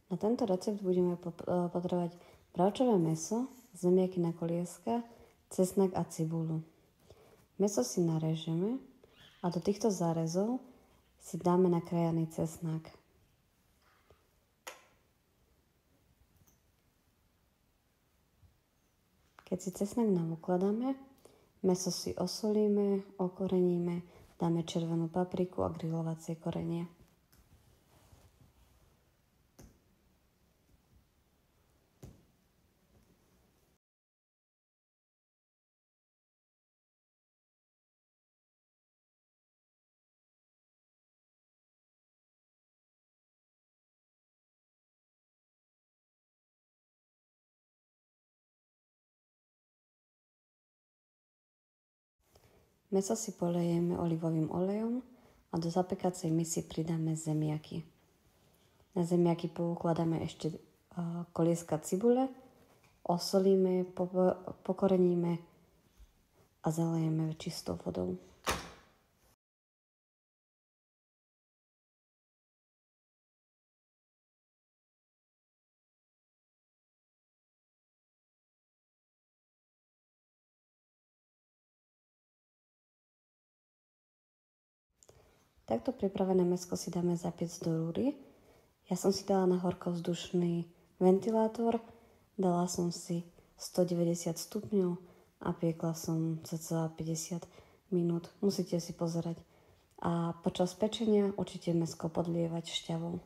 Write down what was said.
Na tento recept budeme potrebovať bravčové mäso, zemiaky na kolieska, cesnak a cibulu. Mäso si narežeme a do týchto zárezov si dáme nakrájaný cesnak. Keď si cesnak nám ukladáme, mäso si osolíme, okoreníme, dáme červenú papriku a grilovacie korenie. Mäso si polejeme olivovým olejom a do zapekacej misy pridáme zemiaky. Na zemiaky poukladáme ešte kolieska cibule, osolíme, pokoreníme a zalejeme čistou vodou. Takto pripravené mäsko si dáme zapiecť do rúry. Ja som si dala na horkovzdušný ventilátor, dala som si 190 stupňov a piekla som cca 50 minút. Musíte si pozerať. A počas pečenia určite mäsko podlievať šťavou.